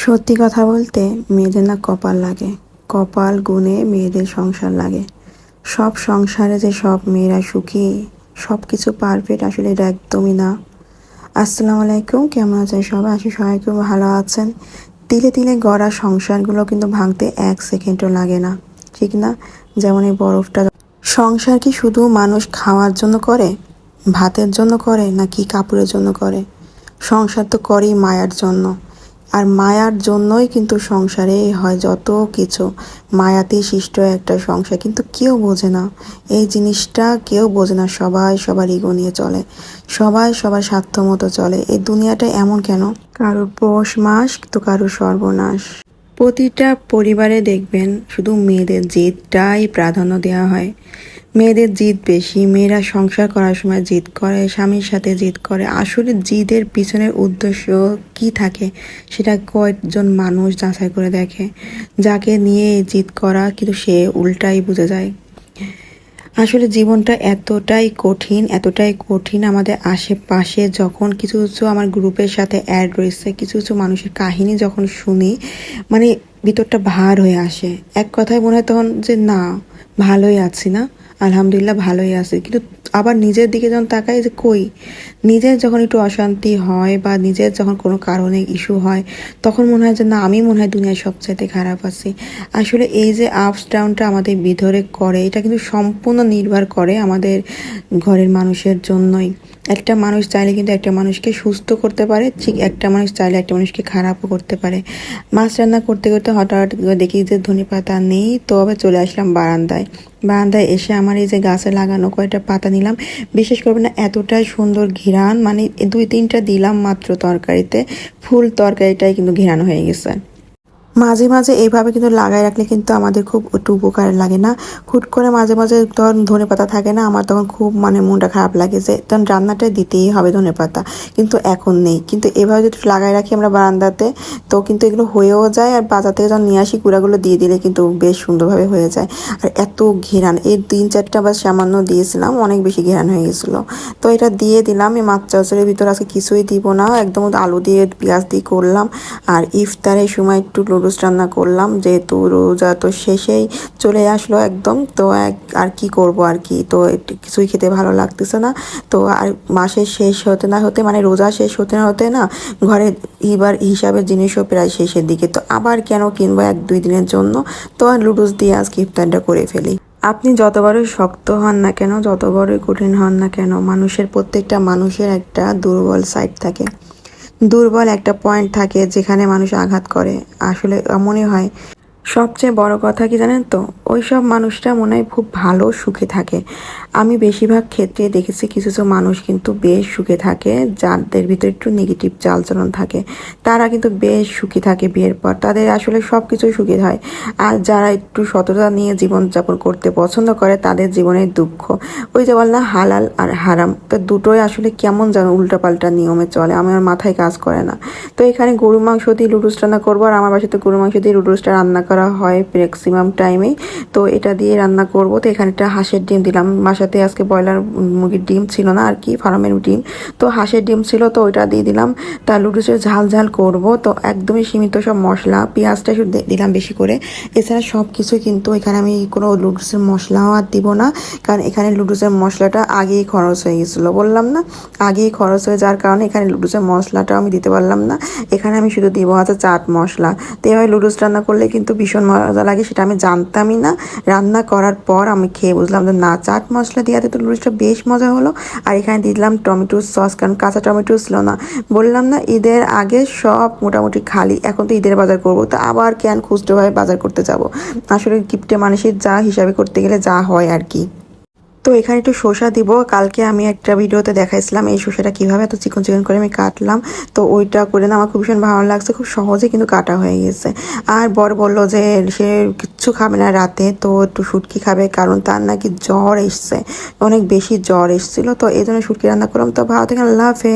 সত্যি কথা বলতে মেয়েদের না কপাল লাগে। কপাল গুনে মেয়েদের সংসার লাগে। সব সংসারে যে সব মেয়েরা সুখী, সব কিছু পারফেক্ট, আসলে এটা একদমই না। আসসালামু আলাইকুম, কেমন আছেন সবাই? সবাই খুব ভালো আছেন। তিলে তিলে গড়া সংসারগুলো কিন্তু ভাঙতে 1 সেকেন্ডও লাগে না, ঠিক না? যেমন এই বরফটা। সংসার কি শুধু মানুষ খাওয়ার জন্য করে, ভাতের জন্য করে, নাকি কাপড়ের জন্য করে? সংসার তো করেই মায়ার জন্য। আর মায়ার জন্যই কিন্তু সংসারে হয় যত কিছু। মায়াতেই সৃষ্ট একটা সংসার, কিন্তু কেউ বোঝে না এই জিনিসটা, কেউ বোঝে না। সবাই সবার ইগো নিয়ে চলে, সবাই সবার স্বার্থ মতো চলে। এই দুনিয়াটা এমন কেন? কারোর পৌষ মাস তো কারোর সর্বনাশ। প্রতিটা পরিবারে দেখবেন শুধু মেয়েদের জেদটাই প্রাধান্য দেওয়া হয়। মেয়েদের জিদ বেশি, মেয়েরা সংসার করার সময় জিদ করে, স্বামীর সাথে জিদ করে। আসলে জিদের পিছনের উদ্দেশ্য কি থাকে সেটা কয়েকজন মানুষ যাচাই করে দেখে। যাকে নিয়ে জিদ করা, কিন্তু সে উল্টাই বুঝে যায়। আসলে জীবনটা এতটাই কঠিন। আমাদের আশেপাশে যখন কিছু কিছু আমার গ্রুপের সাথে অ্যাড রয়েছে, কিছু কিছু মানুষের কাহিনী যখন শুনি, মানে ভিতরটা ভার হয়ে আসে। এক কথায় মনে হয় তখন যে না, ভালোই আছি না, আলহামদুলিল্লাহ ভালোই আছি। কিন্তু আবার নিজের দিকে যখন তাকাই যে কই, নিজের যখন একটু অশান্তি হয় বা নিজের যখন কোনো কারণে ইস্যু হয়, তখন মনে হয় যে না, আমি মনে হয় দুনিয়ায় সবচাইতে খারাপ আছি। আসলে এই যে আপস ডাউনটা আমাদের ভিতরে করে, এটা কিন্তু সম্পূর্ণ নির্ভর করে আমাদের ঘরের মানুষের জন্যই। একটা মানুষ চাইলে কিন্তু একটা মানুষকে সুস্থ করতে পারে, ঠিক একটা মানুষ চাইলে একটা মানুষকে খারাপও করতে পারে। মাছ রান্না করতে করতে হঠাৎ দেখি যে ধনেপাতা নেই, তো আবার চলে আসলাম বারান্দায় এসে আমার এই যে গাছে লাগানো কয়েকটা পাতা নিলাম। বিশেষ করবে না, এতটাই সুন্দর ঘ্রাণ, মানে 2-3টা দিলাম মাত্র তরকারিতে, ফুল তরকারিটাই কিন্তু ঘ্রাণ হয়ে গেছে। মাঝে মাঝে এইভাবে কিন্তু লাগাই রাখলে কিন্তু আমাদের খুব একটু উপকার লাগে না? হুট করে মাঝে মাঝে তখন ধনেপাতা থাকে না, আমার তখন খুব মনটা খারাপ লাগে যে তখন রান্নাটায় দিতেই হবে ধনেপাতা, কিন্তু এখন নেই। কিন্তু এভাবে যদি লাগাই রাখি আমরা বারান্দাতে, তো কিন্তু এগুলো হয়েও যায়। আর বাজার থেকে যখন নিয়ে আসি গুঁড়াগুলো দিয়ে দিলে কিন্তু বেশ সুন্দরভাবে হয়ে যায়। আর এত ঘেরান, এই 3-4টা বা সামান্য দিয়েছিলাম, অনেক বেশি ঘেরান হয়ে গেছিলো। তো এটা দিয়ে দিলাম। এই মাছ চাষের ভিতরে আজকে কিছুই দিব না, একদম আলু দিয়ে পেঁয়াজ দিয়ে করলাম। আর ইফতারের সময় একটু নুডলস রান্না করলাম, যেহেতু রোজা তো শেষেই চলে আসলো একদম। তো আর কি করব আর কি, তো কিছুই খেতে ভালো লাগতেছে না। তো আর মাসের শেষ হতে না হতে, মানে রোজা শেষ হতে না হতে না, ঘরে এবার হিসাবের জিনিসও প্রায় শেষের দিকে। তো আবার কেন কিনবো 1-2 দিনের জন্য? তো আর নুডলস দিয়ে আজকে ইফতারটা করে ফেলি। আপনি যত বড়ই শক্ত হন না কেন, যত বড়ই কঠিন হন না কেন, প্রত্যেকটা মানুষের একটা দুর্বল সাইড থাকে, দুর্বল একটা পয়েন্ট থাকে যেখানে মানুষ আঘাত করে। আসলে এমনই হয়। সবচেয়ে বড় কথা কি জানেন তো, ওই সব মানুষটা মনে হয় খুব ভালো সুখে থাকে। আমি বেশিরভাগ ক্ষেত্রে দেখেছি কিছু কিছু মানুষ কিন্তু বেশ সুখে থাকে, যাদের ভিতরে একটু নেগেটিভ চালচলন থাকে, তারা কিন্তু বেশ সুখী থাকে বিয়ের পর, তাদের আসলে সব কিছুই সুখী হয়। আর যারা একটু সততা নিয়ে জীবনযাপন করতে পছন্দ করে, তাদের জীবনের দুঃখ। ওই যে বল না, হালাল আর হারাম, তো দুটোই আসলে কেমন যেন উল্টাপাল্টা নিয়মে চলে, আমার মাথায় কাজ করে না। তো এখানে গরু মাংস দিয়ে লুডুস রান্না করবো, আর আমার বাসাতে গরু মাংস দিয়ে লুডুসটা রান্না করা হয় ম্যাক্সিমাম টাইমেই। তো এটা দিয়ে রান্না করব। তো এখানে একটা হাঁসের ডিম দিলাম, বাসাতে আজকে ব্রয়লার মুরগির ডিম ছিল না আর কি, ফার্মের ডিম। তো হাঁসের ডিম ছিল, তো ওইটা দিয়ে দিলাম। তা লুডুসের ঝাল ঝাল করব, তো একদমই সীমিত সব মশলা, পেঁয়াজটা শুধু দিলাম বেশি করে। এছাড়া সব কিছুই কিন্তু এখানে আমি কোনো লুডুসের মশলাও আর দিব না, কারণ এখানে লুডুসের মশলাটা আগেই খরচ হয়ে গেছিলো, বললাম না, আগেই খরচ হয়ে যাওয়ার কারণে এখানে লুডুসের মশলাটাও আমি দিতে পারলাম না। এখানে আমি শুধু দিব হচ্ছে চাট মশলা। তো এভাবে লুডুস রান্না করলে কিন্তু ভীষণ মজা লাগে, সেটা আমি জানতামই না। রান্না করার পর আমি খেয়ে বুঝলাম যে না, চাট মশলা দিয়ে তো লুডুসটা বেশ মজা হলো। আর এখানে দিলাম টমেটো সস, কারণ কাঁচা টমেটো ছিল না। বললাম না, ঈদের আগে সব মোটামুটি খালি, এখন তো ঈদের বাজার করবো, তো আবার কেন খুচরোভাবে বাজার করতে যাব? আসলে কিপটে মানুষের যা হিসাবে করতে গেলে যা হয় আর কি। তো এখানে একটু শসা দিব। কালকে আমি একটা ভিডিওতে দেখাইছিলাম এই শসাটা কীভাবে এত চিকন চিকন করে আমি কাটলাম। তো ওইটা করে না আমার খুব ভীষণ ভালো লাগছে, খুব সহজে কিন্তু কাটা হয়ে গেছে। আর বর বললো যে সে কিচ্ছু খাবে না রাতে, তো একটু শুটকি খাবে, কারণ তার নাকি জ্বর এসছে, অনেক বেশি জ্বর এসেছিলো। তো এই জন্য শুটকি রান্না করলাম। তো ভালো থেকে আল্লাহ হাফেজ।